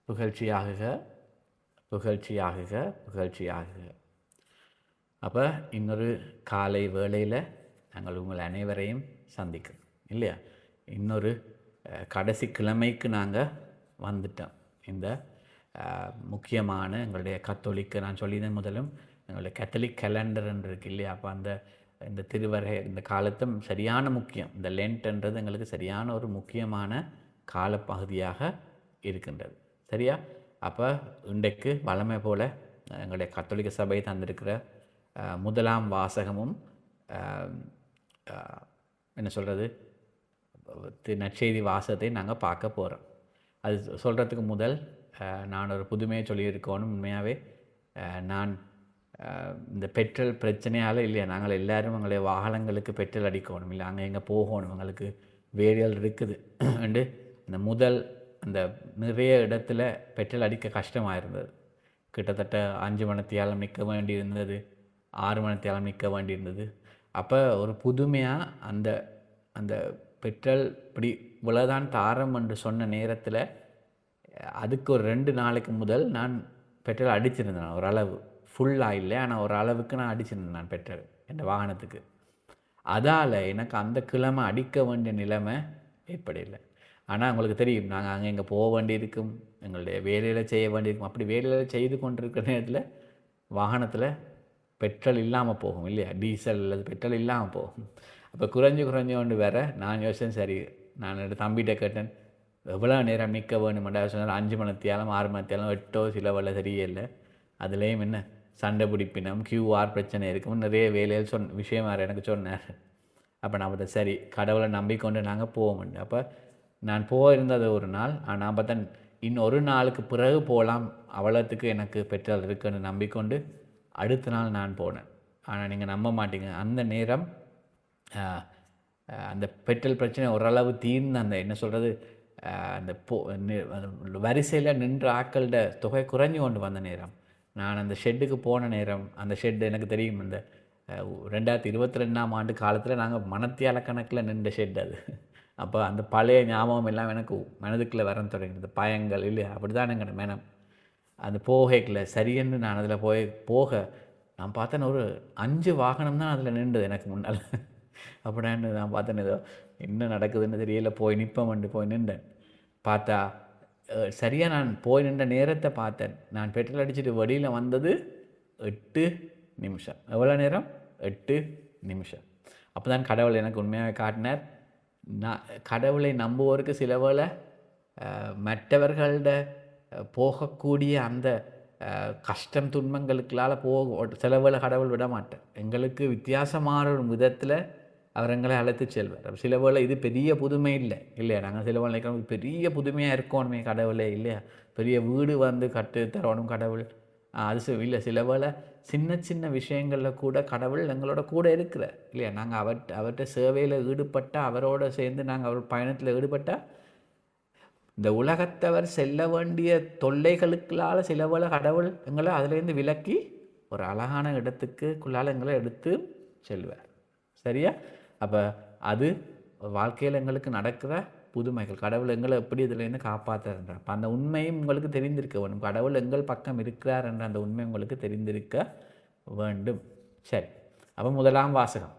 புகழ்ச்சியாகுக புகழ்ச்சியாகுக புகழ்ச்சியாகுக. அப்போ இன்னொரு காலை வேளையில் நாங்கள் உங்கள் அனைவரையும் சந்திக்கிறோம் இல்லையா? இன்னொரு கடைசி கிழமைக்கு நாங்கள் வந்துட்டோம். இந்த முக்கியமான எங்களுடைய கத்தோலிக்க, நான் சொல்லியிருந்தேன் முதலும், எங்களுடைய கத்தோலிக் கேலண்டர்ன்னு இருக்குது இல்லையா? அப்போ இந்த திருவரை இந்த காலத்தும் சரியான முக்கியம். இந்த லென்ட்ன்றது எங்களுக்கு சரியான ஒரு முக்கியமான காலப்பகுதியாக இருக்கின்றது. சரியா? அப்போ இன்றைக்கு வழமை போல் எங்களுடைய கத்தோலிக்க சபை தந்திருக்கிற முதலாம் வாசகமும் என்ன சொல்கிறது, நற்செய்தி வாசகத்தை நாங்கள் பார்க்க போகிறோம். அது சொல்கிறதுக்கு முதல் நான் ஒரு புதுமையை சொல்லியிருக்கணும். உண்மையாகவே நான் இந்த பெட்ரோல் பிரச்சனையால் இல்லையா, நாங்கள் எல்லோரும் எங்களுடைய வாகனங்களுக்கு பெட்ரோல் அடிக்கணும் இல்லை, அங்கே எங்கே போகணும், எங்களுக்கு வேரியல் இருக்குது அண்டு அந்த நிறைய இடத்துல பெட்ரோல் அடிக்க கஷ்டமாக இருந்தது. கிட்டத்தட்ட 5 மணித்தியாலம் நிற்க வேண்டியிருந்தது, 6 மணித்தியாலம் நிற்க வேண்டியிருந்தது. அப்போ ஒரு புதுமையாக அந்த பெட்ரோல் இப்படி இவ்வளோதான் தாரம் என்று சொன்ன நேரத்தில் அதுக்கு ஒரு 2 நாளைக்கு முதல் நான் பெட்ரோல் அடிச்சிருந்தேன். ஓரளவு ஃபுல்லாக இல்லை, ஆனால் ஒரு அளவுக்கு நான் அடிச்சிருந்தேன் நான் பெட்ரோல் என் வாகனத்துக்கு. அதால் எனக்கு அந்த கிழமை அடிக்க வேண்டிய நிலைமை ஏற்படலை. ஆனால் உங்களுக்கு தெரியும், நாங்கள் அங்கே இங்கே போக வேண்டியிருக்கும், எங்களுடைய வேலையில் செய்ய வேண்டியிருக்கும். அப்படி வேலையில் செய்து கொண்டிருக்கிற நேரத்தில் வாகனத்தில் பெட்ரோல் இல்லாமல் போகும் இல்லையா, டீசல் அல்லது பெட்ரோல் இல்லாமல் போகும். அப்போ குறைஞ்சு கொண்டு வேற நான் யோசித்தேன், சரி நான் தம்பிகிட்ட கேட்டேன், எவ்வளோ நேரம் நிற்க வேணுமெண்டா சொன்னால் 5 மணித்தியாலம் 6 மணித்தியாலம் 8 சில வேலை தெரியல. அதுலேயும் என்ன சண்டை பிடிப்பினம், QR பிரச்சனை இருக்கும், நிறைய வேலையில் விஷயம் வேறு எனக்கு சொன்னார். அப்போ நான் பார்த்தேன், சரி கடவுளை நம்பிக்கொண்டு நாங்கள் போவோம்ண்டு. அப்போ நான் போயிருந்தது ஒரு நாள், ஆனால் அப்போ தான் இன்னொரு நாளுக்கு பிறகு போகலாம், அவ்வளோத்துக்கு எனக்கு பெட்ரோல் இருக்குன்னு நம்பிக்கொண்டு அடுத்த நாள் நான் போனேன். ஆனால் நீங்கள் நம்ப மாட்டீங்க, அந்த நேரம் அந்த பெட்ரோல் பிரச்சனை ஓரளவு தீர்ந்து அந்த என்ன சொல்கிறது, அந்த வரிசையில் நின்ற ஆக்களோட தொகை குறைஞ்சி கொண்டு வந்த நேரம், நான் அந்த ஷெட்டுக்கு போன நேரம், அந்த ஷெட்டு எனக்கு தெரியும், இந்த 2022ஆம் ஆண்டு காலத்தில் நாங்கள் மனத்தியால கணக்கில் நின்ற ஷெட் அது. அப்போ அந்த பழைய ஞாபகம் எல்லாம் எனக்கு மனதுக்குள்ளே வர தொடங்கினது, பயங்கள் இல்லையா, அப்படி தான் எங்கள் மனம். அந்த போகைக்குள்ள சரியென்று நான் அதில் போக நான் பார்த்தேன், ஒரு 5 வாகனம் தான் அதில் நின்றுது எனக்கு முன்னால். அப்படின்னு நான் பார்த்தேன், ஏதோ என்ன நடக்குதுன்னு தெரியல, போய் நின்றேன். பார்த்தா சரியாக நான் போய் நின்ற நேரத்தை பார்த்தேன், நான் பெட்ரோல் அடிச்சுட்டு வெளியில் வந்தது 8 நிமிஷம். எவ்வளோ நேரம்? 8 நிமிஷம். அப்போ தான் கடவுள் எனக்கு உண்மையாக காட்டினார். நான் கடவுளை நம்புவோருக்கு சில வேளை மற்றவர்களோட போகக்கூடிய அந்த கஷ்டம் துன்பங்களுக்களால் சில வேளை கடவுள் விட மாட்டேன். எங்களுக்கு வித்தியாசமான ஒரு விதத்தில் அவர் எங்களை அழைத்து செல்வார். சில வேளை இது பெரிய புதுமை இல்லையா, நாங்கள் சில வேளை நினைக்கிறோம் பெரிய புதுமையாக இருக்கணுமே கடவுளே இல்லையா, பெரிய வீடு வந்து கட்டு தரணும் கடவுள், அது இல்லை. சில வேளை சின்ன விஷயங்களில் கூட கடவுள் எங்களோட கூட இருக்கிறார் இல்லையா. நாங்கள் அவர்கிட்ட சேவையில் ஈடுபட்டால், அவரோடு சேர்ந்து நாங்கள் அவர் பயணத்தில் ஈடுபட்டால், இந்த உலகத்தவர் செல்ல வேண்டிய தொல்லைகளுக்களால் சில வேளை கடவுள் எங்களை அதிலேருந்து விலக்கி ஒரு அழகான இடத்துக்குள்ளால் எங்களை எடுத்து செல்வார். சரியா? அப்போ அது வாழ்க்கையில் எங்களுக்கு நடக்கிற புதுமைகள். கடவுள் எங்களை எப்படி இதுலேருந்து காப்பாற்றுறார். அப்போ அந்த உண்மையும் உங்களுக்கு தெரிந்திருக்க வேண்டும். கடவுள் எங்கள் பக்கம் இருக்கிறார் என்ற அந்த உண்மை உங்களுக்கு தெரிந்திருக்க வேண்டும். சரி, அப்போ முதலாம் வாசகம்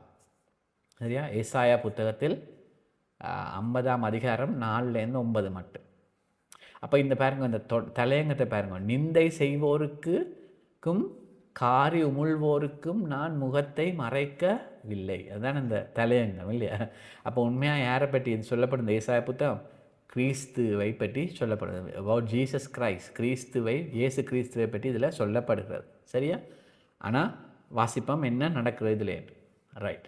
சரியா, ஏசாயா புத்தகத்தில் 50ஆம் அதிகாரம் 4லேருந்து 9 மட்டும். அப்போ இந்த பாருங்க, இந்த தலையங்கத்தை பாருங்க, நிந்தை செய்வோருக்கும் காரி உமிழ்வோருக்கும் நான் முகத்தை மறைக்கவில்லை. அதுதான் இந்த தலையங்கம் இல்லையா. அப்போ உண்மையாக யாரை பற்றி இது சொல்லப்படுது? ஏசாயா புத்தகம் கிறிஸ்துவை பற்றி சொல்லப்படுது. அபவுட் ஜீசஸ் கிரைஸ்ட், இயேசு கிறிஸ்துவை பற்றி இதில் சொல்லப்படுகிறது. சரியா? ஆனால் வாசிப்போம் என்ன நடக்கிறது இதில். ரைட்.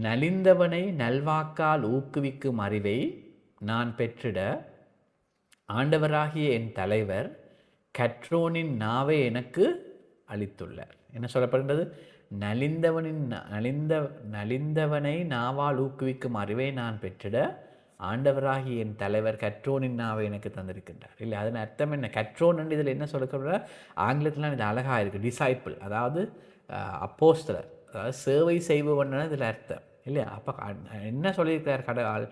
நலிந்தவனை நல்வாக்கால் ஊக்குவிக்கும் அறிவை நான் பெற்றிட ஆண்டவராகிய என் தலைவர் கற்றோனின் நாவை எனக்கு அளித்துள்ளார். என்ன சொல்லப்படுகிறது? நலிந்தவனை நாவால் ஊக்குவிக்கும் அறிவை நான் பெற்றிட ஆண்டவராகிய என் தலைவர் கற்றோனின் நாவை எனக்கு தந்திருக்கின்றார். இல்லை, அதன் அர்த்தம் என்ன? கற்றோன் இதில் என்ன சொல்லப்படுற? ஆங்கிலத்தில் இது அழகாக இருக்குது, டிசைப்பிள், அதாவது அப்போஸ்தலர், அதாவது சேவை செய்பவன் இதில் அர்த்தம் இல்லையா. அப்போ என்ன சொல்லியிருக்கிறார் கடவுள்?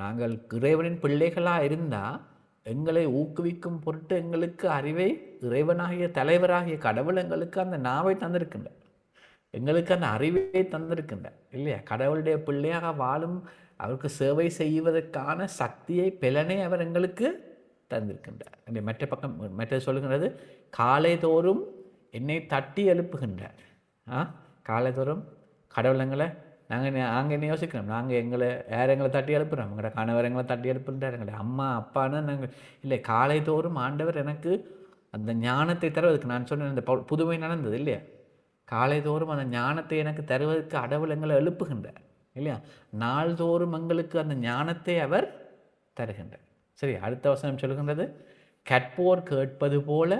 நாங்கள் இறைவனின் பிள்ளைகளாக இருந்தால் எங்களை ஊக்குவிக்கும் பொருட்டு எங்களுக்கு அறிவை இறைவனாகிய தலைவராகிய கடவுள் எங்களுக்கு அந்த நாவை தந்திருக்கின்றார், எங்களுக்கு அந்த அறிவை தந்திருக்கின்றார் இல்லையா? கடவுளுடைய பிள்ளையாக வாழும் அவருக்கு சேவை செய்வதற்கான சக்தியை பெலனை அவர் எங்களுக்கு தந்திருக்கின்றார். மற்ற பக்கம் மற்ற சொல்லுகின்றது, காலை தோறும் என்னை தட்டி எழுப்புகின்றார். காலைதோறும் கடவுள் எங்களை நாங்கள் என்ன யோசிக்கிறோம், நாங்கள் எங்களை தட்டி எழுப்புகிறோம், எங்களோட கணவர் எங்களை தட்டி எழுப்புகின்றார், எங்களை அம்மா அப்பான்னு நாங்கள் இல்லை. காலைதோறும் ஆண்டவர் எனக்கு அந்த ஞானத்தை தருவதற்கு, நான் சொன்ன இந்த புதுமை நடந்தது இல்லையா, காலைதோறும் அந்த ஞானத்தை எனக்கு தருவதற்கு கடவுள் எங்களை எழுப்புகின்றார் இல்லையா? நாள்தோறும் எங்களுக்கு அந்த ஞானத்தை அவர் தருகின்றார். சரி, அடுத்த வசனம் சொல்கின்றது, கற்போர் கேட்பது போல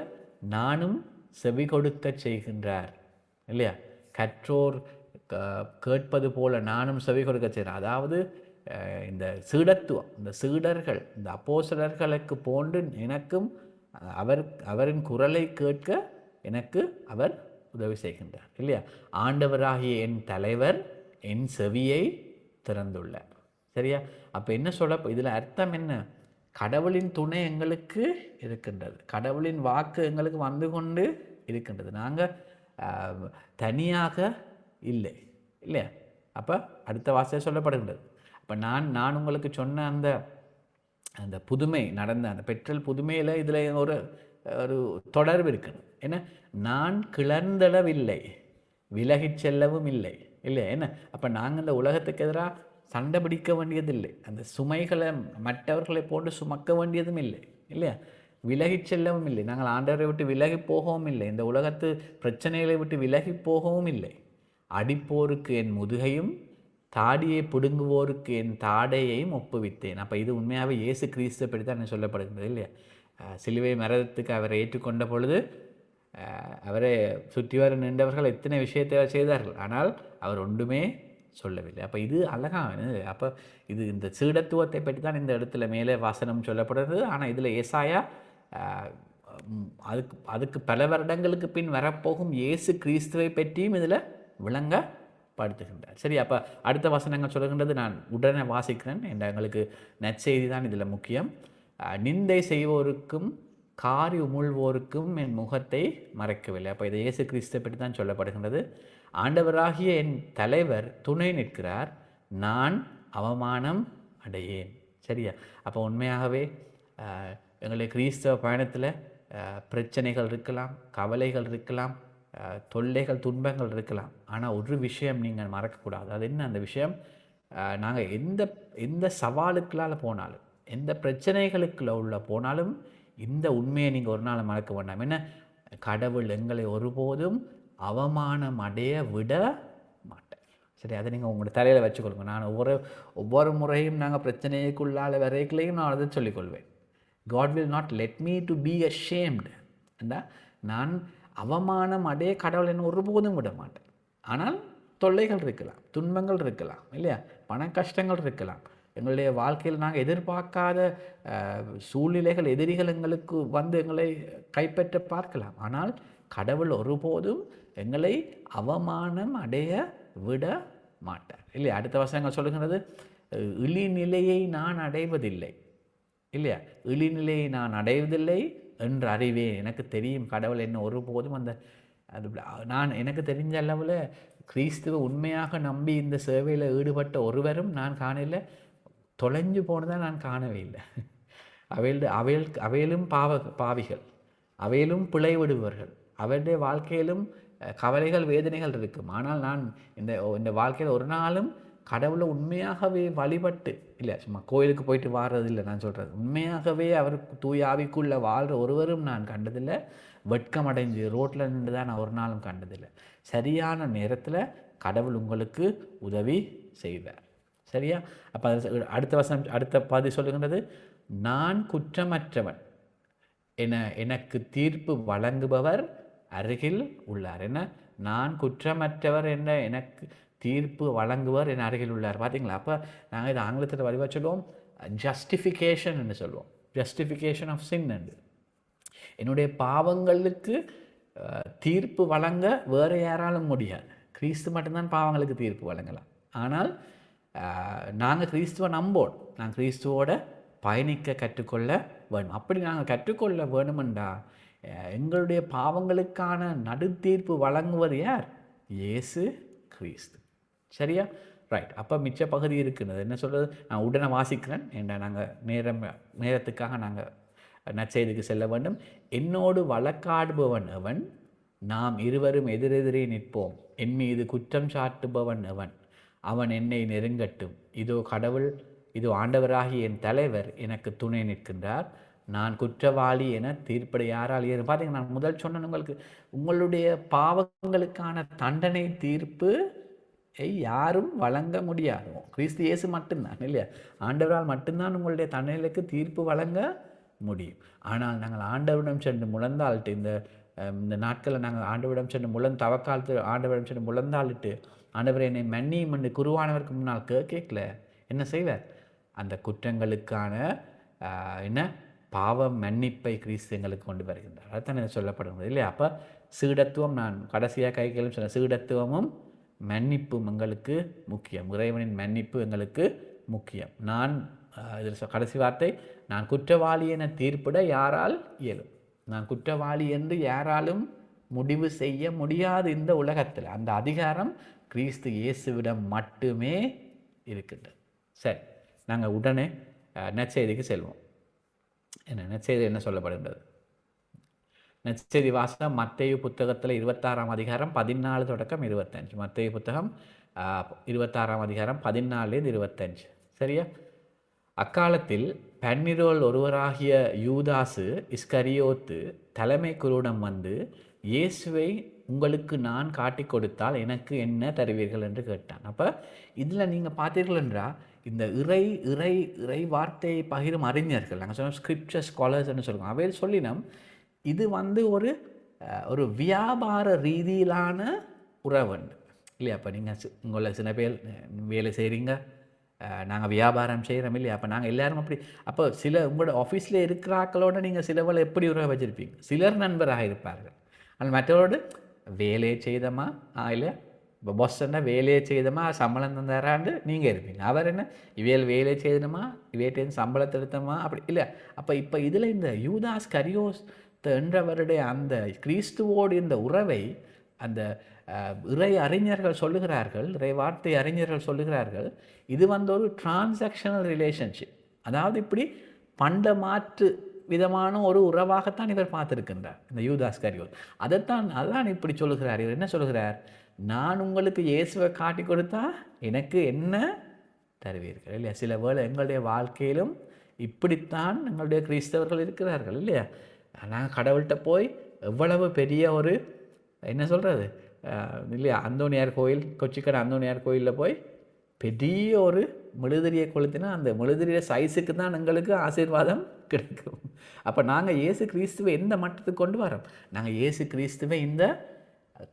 நானும் செவி கொடுக்க செய்கின்றார் இல்லையா? கற்றோர் கேட்பது போல நானும் செவி கொடுக்க செய்கிறேன். அதாவது இந்த சீடத்துவம், இந்த சீடர்கள், இந்த அப்போஸ்தலர்களுக்கு போன்று எனக்கும் அவரின் குரலை கேட்க எனக்கு அவர் உதவி செய்கின்றார் இல்லையா? ஆண்டவராகிய என் தலைவர் என் செவியை திறந்துள்ளார். சரியா? அப்போ என்ன சொல்ல, இதில் அர்த்தம் என்ன? கடவுளின் துணை எங்களுக்கு இருக்கின்றது, கடவுளின் வாக்கு எங்களுக்கு வந்து கொண்டு இருக்கின்றது, நாங்கள் தனியாக இல்லை இல்லையா? அப்போ அடுத்த வார்த்தை சொல்லப்படுகின்றது. அப்போ நான் உங்களுக்கு சொன்ன அந்த புதுமை நடந்த அந்த பெற்றல் புதுமையில் இதில் ஒரு தொடர்பு இருக்கணும். ஏன்னா நான் கிளர்ந்தளவில்லை, விலகிச் செல்லவும் இல்லை இல்லை என்ன? அப்போ நாங்கள் இந்த உலகத்துக்கு எதிராக சண்டை பிடிக்க வேண்டியதில்லை, அந்த சுமைகளை மற்றவர்களை போட்டு சுமக்க வேண்டியதும் இல்லை இல்லையா? விலகிச் செல்லவும் இல்லை, நாங்கள் ஆண்டவரை விட்டு விலகி போகவும் இல்லை, இந்த உலகத்து பிரச்சனைகளை விட்டு விலகி போகவும் இல்லை. அடிப்போருக்கு என் முதுகையும் தாடியை பிடுங்குவோருக்கு என் தாடையையும் ஒப்புவித்தேன். அப்போ இது உண்மையாகவே இயேசு கிறிஸ்துவை பற்றி தான் சொல்லப்படுகிறது இல்லையா? சிலுவை மரணத்துக்கு அவரை ஏற்றுக்கொண்ட பொழுது அவரை சுற்றி வர நின்றவர்கள் எத்தனை விஷயத்தை செய்தார்கள், ஆனால் அவர் ஒன்றுமே சொல்லவில்லை. அப்போ இது அழகானது. அப்போ இது இந்த சீடத்துவத்தை பற்றி தான் இந்த இடத்துல மேலே வாசனம் சொல்லப்படுறது. ஆனால் இதில் ஏசாயா அதுக்கு பல வருடங்களுக்கு பின் வரப்போகும் இயேசு கிறிஸ்துவை பற்றியும் இதில் விளங்கப்படுத்துகின்றார். சரி, அப்போ அடுத்த வசனங்கள் சொல்லுகின்றது, நான் உடனே வாசிக்கிறேன். எங்களுக்கு நற்செய்தி தான் இதில் முக்கியம். நிந்தை செய்வோருக்கும் காரி உமிழ்வோருக்கும் என் முகத்தை மறைக்கவில்லை. அப்போ இதை இயேசு கிறிஸ்துவை பற்றி தான் சொல்லப்படுகின்றது. ஆண்டவராகிய என் தலைவர் துணை நிற்கிறார், நான் அவமானம் அடையேன். சரியா? அப்போ உண்மையாகவே எங்களுடைய கிறிஸ்தவ பயணத்தில் பிரச்சனைகள் இருக்கலாம், கவலைகள் இருக்கலாம், தொல்லைகள் துன்பங்கள் இருக்கலாம். ஆனால் ஒரு விஷயம் நீங்கள் மறக்கக்கூடாது. அது என்ன அந்த விஷயம்? நாங்கள் எந்த சவாலுக்களால் போனாலும், எந்த பிரச்சனைகளுக்குள்ள உள்ள போனாலும் இந்த உண்மையை நீங்கள் ஒரு நாள் மறக்க வேண்டாம். என்ன? கடவுள் எங்களை ஒருபோதும் அவமானம் அடைய விட மாட்டேன். சரி, அதை நீங்கள் உங்களோட தலையில் வச்சுக்கொள்ளுங்க. நான் ஒவ்வொரு முறையும் நாங்கள் பிரச்சனைக்குள்ளால் வரைகளையும் நான் அதை சொல்லிக்கொள்வேன். God will not let me to be ashamed. நான் அவமானம் அடைய கடவுள் என்ன ஒருபோதும் விட மாட்டேன். ஆனால் தொல்லைகள் இருக்கலாம், துன்பங்கள் இருக்கலாம் இல்லையா? பண கஷ்டங்கள் இருக்கலாம், எங்களுடைய வாழ்க்கையில் நாங்கள் எதிர்பார்க்காத சூழ்நிலைகள், எதிரிகள் எங்களுக்கு வந்து எங்களை கைப்பற்ற பார்க்கலாம். ஆனால் கடவுள் ஒருபோதும் எங்களை அவமானம் அடைய விட மாட்டார் இல்லையா? அடுத்த வசனங்கள் சொல்லுகிறது, இழிநிலையை நான் அடைவதில்லை இல்லையா? இழிநிலையை நான் அடைவதில்லை என்று அறிவேன். எனக்கு தெரியும் கடவுள் என்ன ஒருபோதும் நான் எனக்கு தெரிஞ்ச அளவில் கிறிஸ்துவை உண்மையாக நம்பி இந்த சேவையில் ஈடுபட்ட ஒருவரும் நான் காணல, தொலைஞ்சு போனதான் நான் காணவே இல்லை. அவையிலும் பாவிகள், அவையிலும் பிழை விடுபவர்கள், அவருடைய வாழ்க்கையிலும் கவலைகள் வேதனைகள் இருக்கும். ஆனால் நான் இந்த வாழ்க்கையில் ஒரு நாளும் கடவுளை உண்மையாகவே வழிபட்டு இல்லை, சும்மா கோயிலுக்கு போயிட்டு வாடுறது இல்லை, நான் சொல்கிறது உண்மையாகவே அவருக்கு தூய ஆவிக்குள்ளே வாழ்கிற ஒருவரும் நான் கண்டதில்லை. வெட்கம் அடைஞ்சு ரோட்டில் நின்று தான் நான் ஒரு நாளும் கண்டதில்லை. சரியான நேரத்தில் கடவுள் உங்களுக்கு உதவி செய்வார். சரியா? அப்போ அடுத்த வசனம், அடுத்த பாதி சொல்லுகின்றது, நான் குற்றமற்றவன் எனக்கு தீர்ப்பு வழங்குபவர் அருகில் உள்ளார். என்ன? நான் குற்றமற்றவர் என்ற எனக்கு தீர்ப்பு வழங்குவர் என் அருகில் உள்ளார். பார்த்தீங்களா? அப்போ நாங்கள் இதை ஆங்கிலத்தில் வடிவாக சொல்லுவோம், ஜஸ்டிஃபிகேஷன் என்று சொல்லுவோம். ஜஸ்டிஃபிகேஷன் ஆஃப் சின் என்று. என்னுடைய பாவங்களுக்கு தீர்ப்பு வழங்க வேறு யாராலும் முடியாது. கிறிஸ்து மட்டும்தான் பாவங்களுக்கு தீர்ப்பு வழங்கலாம். ஆனால் நாங்கள் கிறிஸ்துவை நம்போம், நான் கிறிஸ்துவோட பயணிக்க கற்றுக்கொள்ள வேணும். அப்படி நாங்கள் கற்றுக்கொள்ள வேணுமெண்டா எங்களுடைய பாவங்களுக்கான நடுத்தீர்ப்பு வழங்குவது யார்? இயேசு கிறிஸ்து. சரியா? ரைட். அப்போ மிச்ச பகுதி இருக்குது. என்ன சொல்கிறது, நான் உடனே வாசிக்கிறேன். ஏன்னா நாங்கள் நேரத்துக்காக நாங்கள் நற்செய்திக்கு செல்ல வேண்டும். என்னோடு வழக்காடுபவன் அவன், நாம் இருவரும் எதிரெதிரே நிற்போம். என் மீது குற்றம் சாட்டுபவன் அவன், அவன் என்னை நெருங்கட்டும். இதோ கடவுள், இதோ ஆண்டவராகிய என் தலைவர் எனக்கு துணை நிற்கின்றார். நான் குற்றவாளி என தீர்ப்படை யாரால் ஏறும்? பார்த்தீங்கன்னா, நான் முதல் சொன்னேன் உங்களுக்கு, உங்களுடைய பாவங்களுக்கான தண்டனை தீர்ப்பு யாரும் வழங்க முடியாது. கிறிஸ்து இயேசு மட்டும்தான், இல்லையா? ஆண்டவரால் மட்டும்தான் உங்களுடைய தண்டனைகளுக்கு தீர்ப்பு வழங்க முடியும். ஆனால் நாங்கள் ஆண்டவரிடம் சென்று முழந்தாளிட்டு, இந்த நாட்களில் நாங்கள் ஆண்டவரிடம் சென்று தவக்காலத்து ஆண்டவரிடம் சென்று முழந்தாளிட்டு, ஆண்டவரை என்னை மன்னியும் என்று குருவானவருக்கு முன்னால் கேட்கல, என்ன செய்வார்? அந்த குற்றங்களுக்கான என்ன பாவ மன்னிப்பை கிறிஸ்து எங்களுக்கு கொண்டு வருகின்றார். அதுதான் என்ன சொல்லப்படுகிறது, இல்லையா? அப்போ சீடத்துவம், நான் கடைசியாக கைகளும் சொன்ன சீடத்துவமும் மன்னிப்பும் எங்களுக்கு முக்கியம். இறைவனின் மன்னிப்பு எங்களுக்கு முக்கியம். நான் இதில் கடைசி வார்த்தை, நான் குற்றவாளி என தீர்ப்பிட யாரால் இயலும்? நான் குற்றவாளி என்று யாராலும் முடிவு செய்ய முடியாது இந்த உலகத்தில். அந்த அதிகாரம் கிறிஸ்து இயேசுவிடம் மட்டுமே இருக்கின்றது. சரி, நாங்கள் உடனே நற்செய்திக்கு செல்வோம். நற்செய்தி என்ன சொல்லப்படுகின்றது? நற்செய்தி வாசகம் மத்தேயு புத்தகத்தில் 26ஆம் அதிகாரம் 14 தொடக்கம் 25. மத்தேயு புத்தகம் 26ஆம் அதிகாரம் 14 25. சரியா? அக்காலத்தில் பன்னிருவரில் ஒருவராகிய யூதாசு இஸ்கரியோத்து தலைமை குருவிடம் வந்து, இயேசுவை உங்களுக்கு நான் காட்டி கொடுத்தால் எனக்கு என்ன தருவீர்கள் என்று கேட்டான். அப்போ இதில் நீங்கள் பார்த்தீர்கள் என்றால், இந்த இறை இறை இறை வார்த்தையை பகிரும் அறிஞர்கள், நாங்கள் சொன்னோம் ஸ்கிரிப்சர் ஸ்காலர்ஸ்ன்னு சொல்லுவோம், அவை சொல்லினோம் இது ஒரு வியாபார ரீதியிலான உறவுண்டு, இல்லையா? அப்போ நீங்கள் உங்களை சில பேர் வேலை செய்கிறீங்க, நாங்கள் வியாபாரம் செய்கிறோம், இல்லையா? அப்போ நாங்கள் எல்லோரும் அப்படி, அப்போ உங்களோட ஆஃபீஸில் இருக்கிறாக்களோடு நீங்கள் சிலவளை எப்படி உறவை வச்சுருப்பீங்க? சிலர் நண்பராக இருப்பார்கள், ஆனால் மற்றவரோடு வேலையை செய்தமா இல்லை இப்போ பொஸ்ஸன்னா வேலையை செய்தமா சம்பளம் தந்தாராண்டு நீங்கள் இருப்பீங்க. அவர் என்ன இவையில் வேலை செய்தணுமா, இவையிட்டேருந்து சம்பளத்தை எடுத்தோமா, அப்படி இல்லை. அப்போ இப்போ இதில் இந்த யூதாஸ் கரியோஸ் என்றவருடைய அந்த கிறிஸ்துவோடு இந்த உறவை அந்த இறை அறிஞர்கள் சொல்லுகிறார்கள், இறை வார்த்தை அறிஞர்கள் சொல்லுகிறார்கள், இது ஒரு டிரான்சாக்ஷனல் ரிலேஷன்ஷிப். அதாவது இப்படி பண்ட மாற்று விதமான ஒரு உறவாகத்தான் இவர் பார்த்துருக்கின்றார் இந்த யூதாஸ் கரியோஸ். அதான் இப்படி சொல்லுகிறார். இவர் என்ன சொல்லுகிறார்? நான் உங்களுக்கு இயேசுவை காட்டி கொடுத்தா எனக்கு என்ன தருவீர்கள், இல்லையா? சில வேளை எங்களுடைய வாழ்க்கையிலும் இப்படித்தான் எங்களுடைய கிறிஸ்தவர்கள் இருக்கிறார்கள், இல்லையா? நாங்கள் கடவுள்கிட்ட போய் எவ்வளவு பெரிய ஒரு என்ன சொல்கிறது, இல்லையா, அந்தோனியார் கோயில், கொச்சிக்கடை அந்தோனியார் கோயிலில் போய் பெரிய ஒரு மெழுதிரியை கொளுத்தினா அந்த மெழுதிரிய சைஸுக்கு தான் எங்களுக்கு ஆசீர்வாதம் கிடைக்கும். அப்போ நாங்கள் இயேசு கிறிஸ்துவை எந்த மட்டத்துக்கு கொண்டு வரோம்? நாங்கள் இயேசு கிறிஸ்துவை இந்த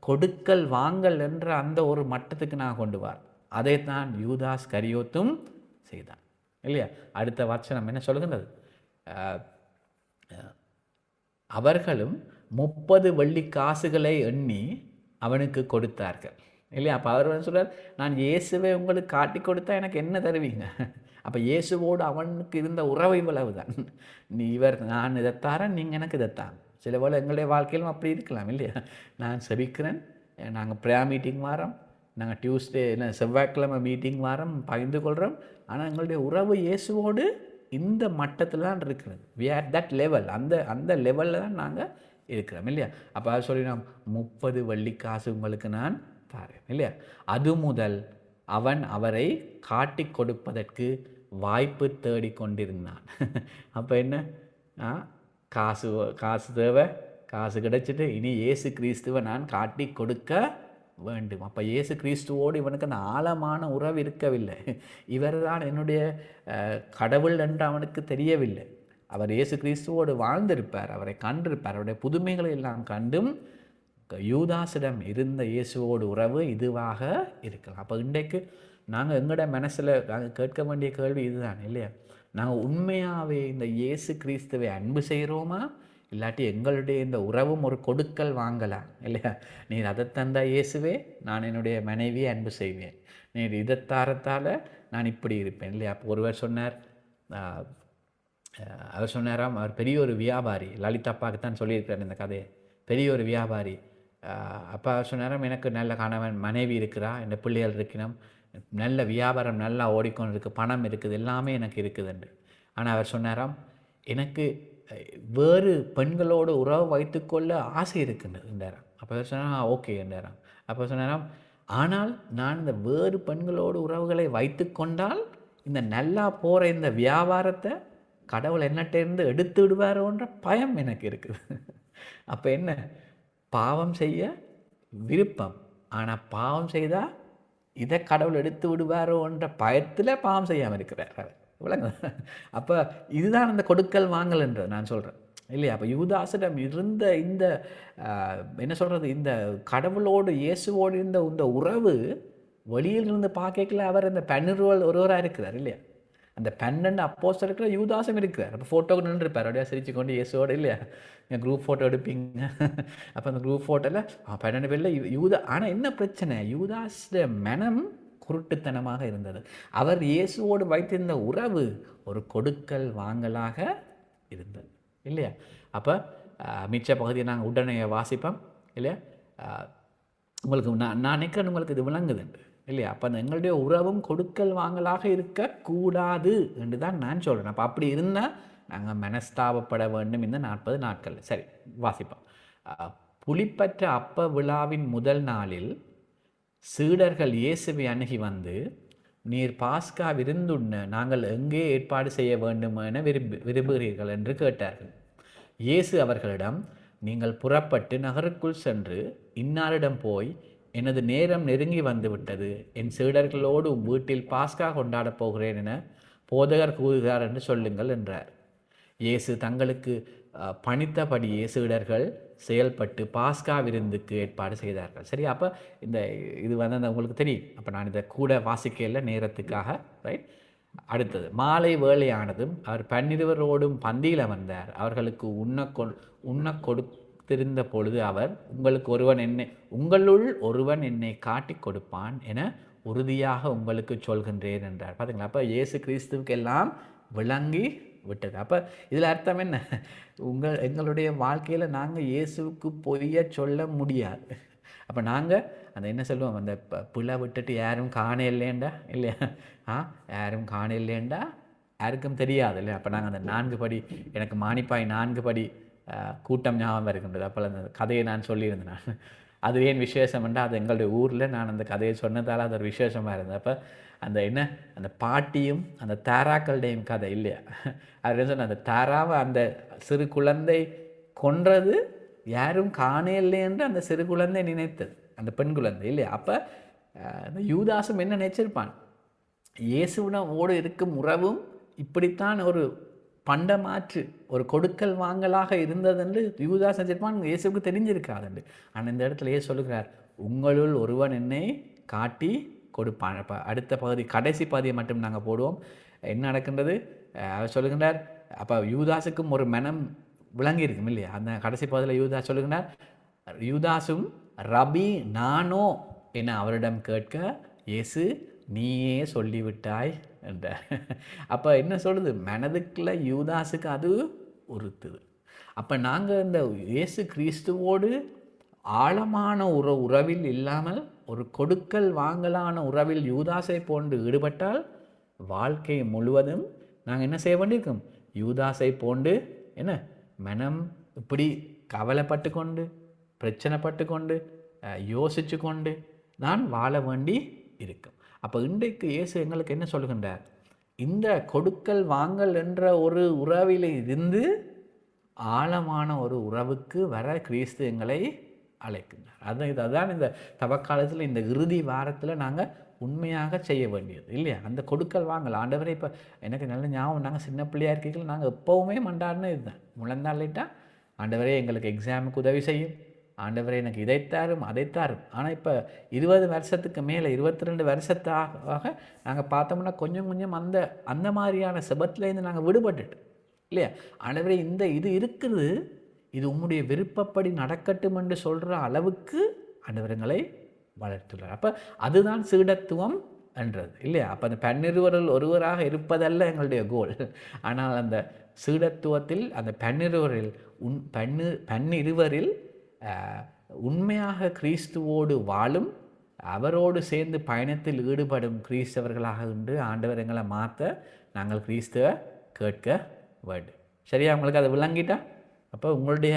கொடுக்கல் வாங்கல் என்ற அந்த ஒரு மட்டத்துக்கு நான் கொண்டு வரோம். அதைத்தான் யூதாஸ் கரியோத்தும் செய்தான், இல்லையா? அடுத்த வசனம் என்ன சொல்லுகிறது? அவர்களும் 30 வெள்ளி காசுகளை எண்ணி அவனுக்கு கொடுத்தார்கள், இல்லையா? அப்போ அவர் சொல்கிறார், நான் இயேசுவை உங்களுக்கு காட்டி கொடுத்தா எனக்கு என்ன தருவீங்க? அப்போ இயேசுவோடு அவனுக்கு இருந்த உறவை இவ்வளவு தான். நான் இதைத்தாரன், நீங்கள் எனக்கு இதைத்தான். சில போல் எங்களுடைய வாழ்க்கையிலும் அப்படி இருக்கலாம், இல்லையா? நான் செபிக்கிறேன், நாங்கள் ப்ரேயர் மீட்டிங் வாரோம், நாங்கள் டியூஸ்டே இல்லை செவ்வாய்க்கிழமை மீட்டிங் வாரம் பகிர்ந்து கொள்கிறோம். ஆனால் எங்களுடைய உறவு இயேசுவோடு இந்த மட்டத்தில் தான் இருக்கிறது. வி ஆர் தட் லெவல், அந்த லெவலில் தான் நாங்கள் இருக்கிறோம், இல்லையா? அப்போ அது சொல்லி நான் 30 வெள்ளி காசு உங்களுக்கு நான் தாரேன், இல்லையா? அது முதல் அவன் அவரை காட்டி கொடுப்பதற்கு வாய்ப்பு தேடி கொண்டிருந்தான். அப்போ என்ன, காசு தேவை, காசு கிடைச்சிட்டு இனி இயேசு கிறிஸ்துவை நான் காட்டி கொடுக்க வேண்டும். அப்போ இயேசு கிறிஸ்துவோடு இவனுக்கு அந்த ஆழமான உறவு இருக்கவில்லை. இவர் தான் என்னுடைய கடவுள் என்று அவனுக்கு தெரியவில்லை. அவர் இயேசு கிறிஸ்துவோடு வாழ்ந்திருப்பார், அவரை கண்டிருப்பார், அவருடைய புதுமைகளை எல்லாம் கண்டும் யூதாசிடம் இருந்த இயேசுவோடு உறவு இதுவாக இருக்கலாம். அப்போ இன்றைக்கு நாங்கள் எங்களோட மனசில் நாங்கள் கேட்க வேண்டிய கேள்வி இதுதான், இல்லையா? நாங்கள் உண்மையாகவே இந்த இயேசு கிறிஸ்துவை அன்பு செய்கிறோமா, இல்லாட்டி எங்களுடைய இந்த உறவும் ஒரு கொடுக்கல் வாங்கலாம், இல்லையா? நீர் அதை தந்தா இயேசுவே நான் என்னுடைய மனைவியை அன்பு செய்வேன், நீர் இதைத்தாரத்தால் நான் இப்படி இருப்பேன், இல்லையா? அப்போ ஒருவர் சொன்னார், அவர் சொன்னாராம், அவர் பெரிய ஒரு வியாபாரி. லலிதா அப்பாவுக்கு தான் சொல்லியிருக்கிறார் இந்த கதையை. பெரிய ஒரு வியாபாரி. அப்பா அவர் சொன்னாராம், எனக்கு நல்ல கணவன் மனைவி இருக்கிறா, இந்த பிள்ளைகள் இருக்கணும், நல்ல வியாபாரம் நல்லா ஓடிக்கொண்டு இருக்குது, பணம் இருக்குது, எல்லாமே எனக்கு இருக்குதுண்டு. ஆனால் அவர் சொன்னாராம், எனக்கு வேறு பெண்களோடு உறவு வைத்துக்கொள்ள ஆசை இருக்குன்றாராம். அப்போ அவர் சொன்னாராம், ஓகே என்றாராம். அப்போ சொன்னாராம், ஆனால் நான் இந்த வேறு பெண்களோடு உறவுகளை வைத்து கொண்டால் இந்த நல்லா போகிற இந்த வியாபாரத்தை கடவுள் என்னட்டேருந்து எடுத்து விடுவாரோன்ற பயம் எனக்கு இருக்குது. அப்போ என்ன, பாவம் செய்ய விருப்பம், ஆனால் பாவம் செய்தால் இதை கடவுள் எடுத்து விடுவாரோன்ற பயத்தில் பாவம் செய்யாமல் இருக்கிறார். விளங்க. அப்போ இதுதான் அந்த கொடுக்கல் வாங்கல்ன்றது நான் சொல்கிறேன் இல்லையா. அப்போ யூதாசிடம் இருந்த இந்த என்ன சொல்கிறது, இந்த கடவுளோடு இயேசுவோடு இருந்த இந்த உறவு வெளியில் இருந்து பார்க்கல அவர் அந்த பன்னிருவல் ஒருவராக இருக்கிறார் இல்லையா. அந்த 12 அப்போஸ்தலர் இருக்கிற யூதாசும் இருக்கிறார். அப்போ ஃபோட்டோக்கு நின்றுருப்பார், அப்படியே சிரிச்சு கொண்டு இயேசுவோடு இல்லையா. நீங்கள் குரூப் ஃபோட்டோ எடுப்பீங்க. அப்போ அந்த குரூப் ஃபோட்டோவில் 12 பேரில் யூதா. ஆனால் என்ன பிரச்சனை, யூதாஸோட மனம் குருட்டுத்தனமாக இருந்தது. அவர் இயேசுவோடு வைத்திருந்த உறவு ஒரு கொடுக்கல் வாங்கலாக இருந்தது இல்லையா. அப்போ மிச்ச பகுதியை நாங்கள் உடனே வாசிப்போம் இல்லையா. உங்களுக்கு நான் நினைக்கிறேன் உங்களுக்கு இது விளங்குதுண்டு இல்லையா. அப்போ அந்த எங்களுடைய உறவும் கொடுக்கல் வாங்கலாக இருக்கக்கூடாது என்று தான் நான் சொல்கிறேன். அப்போ அப்படி இருந்தால் நாங்கள் மனஸ்தாபப்பட வேண்டும் இந்த 40 நாட்கள். சரி, வாசிப்போம். புளிப்பற்ற அப்ப விழாவின் முதல் நாளில் சீடர்கள் இயேசுவை அணுகி வந்து, நீர் பாஸ்கா விருந்துண்ண நாங்கள் எங்கே ஏற்பாடு செய்ய வேண்டும் என விரும்புகிறீர்கள் என்று கேட்டார்கள். இயேசு அவர்களிடம், நீங்கள் புறப்பட்டு நகருக்குள் சென்று இன்னாரிடம் போய், எனது நேரம் நெருங்கி வந்துவிட்டது, என் சீடர்களோடு வீட்டில் பாஸ்கா கொண்டாடப் போகிறேன் என போதகர் கூறுகிறார் என்று சொல்லுங்கள் என்றார். இயேசு தங்களுக்கு பணித்தபடியே சீடர்கள் செயல்பட்டு பாஸ்கா விருந்துக்கு ஏற்பாடு செய்தார்கள். சரி, அப்போ இது அந்த உங்களுக்கு தெரியும். அப்போ நான் இதை கூட வாசிக்கல நேரத்துக்காக, ரைட். அடுத்தது, மாலை வேளையானதும் அவர் 12 பந்தியில் வந்தார். அவர்களுக்கு உண்ண கொடுத்திருந்த பொழுது அவர், உங்களுள் ஒருவன் என்னை காட்டி கொடுப்பான் என உறுதியாக உங்களுக்கு சொல்கின்றேன் என்றார். பார்த்தீங்களா. அப்போ இயேசு கிறிஸ்துவுக்கு எல்லாம் விளங்கி விட்டது. அப்போ இதில் அர்த்தம் என்ன, எங்களுடைய வாழ்க்கையில் நாங்கள் இயேசுவுக்கு பொய்ய சொல்ல முடியாது. அப்போ நாங்கள் அந்த என்ன சொல்லுவோம், அந்த பிள்ளை விட்டுட்டு யாரும் காண இல்லையண்டா இல்லையா. யாரும் காண இல்லையண்டா யாருக்கும் தெரியாது இல்லையா. அப்போ நாங்கள் அந்த 4 படி, எனக்கு மானிப்பாய் 4 படி கூட்டம் ஞாபகம் இருக்கின்றது. அப்போ அந்த கதையை நான் சொல்லியிருந்தேன். நான் அது ஏன் விசேஷம் என்றால், அது எங்களுடைய ஊரில் நான் அந்த கதையை சொன்னதால் அது ஒரு விசேஷமாக இருந்தது. அப்போ அந்த பாட்டியும் அந்த தாராக்களுடையும் கதை இல்லையா. அது சொன்ன, அந்த தாராவை அந்த சிறு குழந்தை கொன்றது யாரும் காண இல்லை என்று அந்த சிறு குழந்தை நினைத்தது, அந்த பெண் குழந்தை இல்லையா. அப்போ அந்த யூதாசும் என்ன நினைச்சிருப்பான், இயேசுவோடு இருக்கும் உறவும் இப்படித்தான் ஒரு பண்டமாற்று ஒரு கொடுக்கல் வாங்கலாக இருந்தது என்று யூதாஸ் நினைச்சிருப்பான். இயேசுக்கு தெரிஞ்சிருக்காது. ஆனால் இந்த இடத்துல இயேசு சொல்லுகிறார், உங்களுள் ஒருவன் என்னை காட்டி கொடுப்பான். அப்போ அடுத்த பகுதி, கடைசி பகுதியை மட்டும் நாங்கள் போடுவோம். என்ன நடக்கின்றது அவர் சொல்லுகின்றார். அப்போ யூதாஸுக்கும் ஒரு மனம் விளங்கி இருக்கும் இல்லையா. அந்த கடைசி பகுதியில் யூதாஸ் சொல்லுகின்றார், யூதாசும் ரபி நானோ என அவரிடம் கேட்க, இயேசு நீயே சொல்லிவிட்டாய் என்றார். அப்போ என்ன சொல்லுது, மனதுக்குள்ள யூதாஸுக்கு அது உறுத்துது. அப்போ நாங்கள் இந்த இயேசு கிறிஸ்துவோடு ஆழமான உறவில் இல்லாமல் ஒரு கொடுக்கல் வாங்கலான உறவில் யூதாஸை போன்று ஈடுபட்டால் வாழ்க்கை முழுவதும் நாங்கள் என்ன செய்ய வேண்டியிருக்கோம், யூதாஸை போன்று என்ன மனம் இப்படி கவலைப்பட்டு கொண்டு பிரச்சனைப்பட்டு கொண்டு யோசித்து கொண்டு நான் வாழ வேண்டி இருக்கும். அப்போ இன்றைக்கு இயேசு எங்களுக்கு என்ன சொல்லுகின்றார், இந்த கொடுக்கல் வாங்கல் என்ற ஒரு உறவில் இருந்து ஆழமான ஒரு உறவுக்கு வர கிறிஸ்து எங்களை அழைக்கின்றார். அதுதான் இந்த தவக்காலத்தில் இந்த இறுதி வாரத்தில் நாங்கள் உண்மையாக செய்ய வேண்டியது இல்லையா. அந்த கொடுக்கல் வாங்கல் ஆண்டவரை, இப்போ எனக்கு நல்ல ஞாபகம், நாங்கள் சின்ன பிள்ளையாக இருக்கீங்களா, நாங்கள் எப்போவுமே மண்டாடுன்னு இதுதான், முழந்தாளிட்டா ஆண்டவரே எங்களுக்கு எக்ஸாமுக்கு உதவி செய்யும், ஆண்டவரே எனக்கு இதைத்தாரும் அதைத்தாரும். ஆனால் இப்போ 20 வருஷத்துக்கு மேலே 22 வருஷத்தாக நாங்கள் பார்த்தோம்னா கொஞ்சம் கொஞ்சம் அந்த மாதிரியான செபத்துலேருந்து நாங்கள் விடுபட்டுட்டு இல்லையா. ஆண்டவரே இது இருக்குது, இது உம்முடைய விருப்பப்படி நடக்கட்டும் என்று சொல்கிற அளவுக்கு ஆண்டவரங்களை வளர்த்துள்ளார். அப்போ அதுதான் சீடத்துவம் என்றது இல்லையா? அப்போ அந்த பன்னிருவரில் ஒருவராக இருப்பதல்ல எங்களுடைய கோல். ஆனால் அந்த சீடத்துவத்தில் அந்த பன்னிருவரில் பன்னிருவரில் உண்மையாக கிறிஸ்துவோடு வாழும், அவரோடு சேர்ந்து பயணத்தில் ஈடுபடும் கிறிஸ்தவர்களாக உண்டு ஆண்டவர் எங்களை மாற்ற நாங்கள் கிறிஸ்துவ கேட்க வேண்டும். சரியா? உங்களுக்கு அதை விளங்கிட்டா? அப்போ உங்களுடைய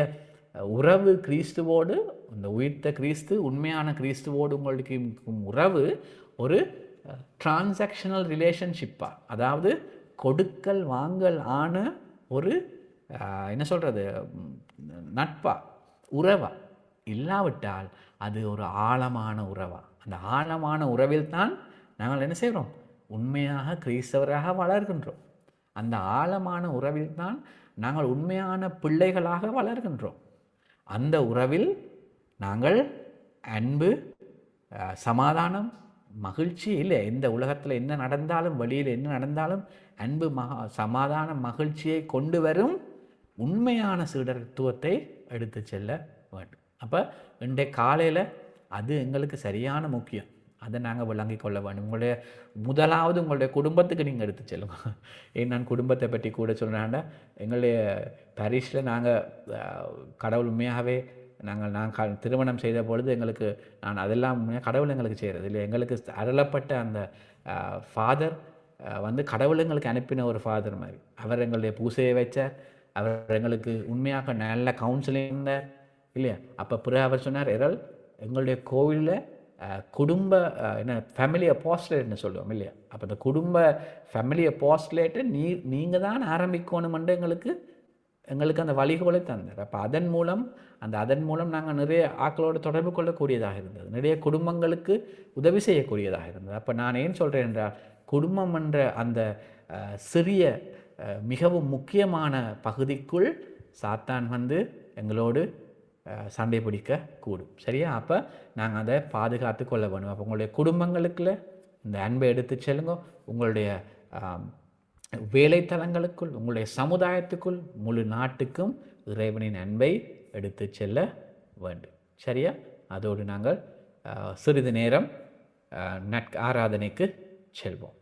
உறவு கிறிஸ்துவோடு, இந்த உயிர்த்த கிறிஸ்து உண்மையான கிறிஸ்துவோடு உங்களுக்கு உறவு ஒரு டிரான்சாக்ஷனல் ரிலேஷன்ஷிப்பாக, அதாவது கொடுக்கல் வாங்கல் ஆன ஒரு என்ன சொல்கிறது, நட்பா, உறவா இல்லாவிட்டால் அது ஒரு ஆழமான உறவா. அந்த ஆழமான உறவில் தான் நாங்கள் என்ன செய்கிறோம், உண்மையாக கிறிஸ்தவராக வளர்கின்றோம். அந்த ஆழமான உறவில் தான் நாங்கள் உண்மையான பிள்ளைகளாக வளர்கின்றோம். அந்த உறவில் நாங்கள் அன்பு, சமாதானம், மகிழ்ச்சி இல்லை, இந்த உலகத்தில் என்ன நடந்தாலும், வெளியில் என்ன நடந்தாலும் அன்பு, சமாதானம், மகிழ்ச்சியை கொண்டு வரும் உண்மையான சீடத்துவத்தை எடுத்து செல்ல வேண்டும். அப்போ இன்றைய காலையில் அது எங்களுக்கு சரியான முக்கியம். அதை நாங்கள் விளங்கி கொள்ள வேண்டும். முதலாவது உங்களுடைய குடும்பத்துக்கு நீங்கள் எடுத்து செல்லுங்க. ஏன் நான் குடும்பத்தை பற்றி கூட சொல்கிறேன்டா, எங்களுடைய பரிஷில் நாங்கள் கடவுள் உண்மையாகவே நான் திருமணம் செய்த பொழுது எங்களுக்கு அதெல்லாம் கடவுள் எங்களுக்கு செய்கிறது இல்லை, எங்களுக்கு அருளப்பட்ட அந்த ஃபாதர் கடவுள் எங்களுக்கு அனுப்பின ஒரு ஃபாதர் மாதிரி. அவர் எங்களுடைய பூசையை வச்சார், அவர் எங்களுக்கு உண்மையாக நல்ல கவுன்சிலிங் இருந்தார் இல்லையா? அப்போ பிறகு அவர் சொன்னார், எங்களுடைய கோவிலில் குடும்ப என்ன ஃபேமிலி அப்போஸ்ட்லேட்னு சொல்லுவோம் இல்லையா? அப்போ இந்த குடும்ப ஃபேமிலி அப்போஸ்ட்லேட்டை நீங்கள் தான் ஆரம்பிக்கணுமென்று எங்களுக்கு அந்த வழிகோலை தந்தார். அப்போ அதன் மூலம் நாங்கள் நிறைய ஆக்களோடு தொடர்பு கொள்ளக்கூடியதாக இருந்தது, நிறைய குடும்பங்களுக்கு உதவி செய்யக்கூடியதாக இருந்தது. அப்போ நான் ஏன் சொல்கிறேன் என்றால், குடும்பம் என்ற அந்த சிறிய மிகவும் முக்கியமான பகுதிக்குள் சாத்தான் எங்களோடு சண்டை பிடிக்க கூடும். சரியா? அப்போ நாங்கள் அதை பாதுகாத்து கொள்ள வேணும். அப்போ உங்களுடைய குடும்பங்களுக்குள்ள இந்த அன்பை எடுத்து செல்லுங்க. உங்களுடைய வேலைத்தலங்களுக்குள், உங்களுடைய சமுதாயத்துக்குள், முழு நாட்டுக்கும் இறைவனின் அன்பை எடுத்து செல்ல வேண்டும். சரியா? அதோடு நாங்கள் சிறிது நேரம் ஆராதனைக்கு செல்வோம்.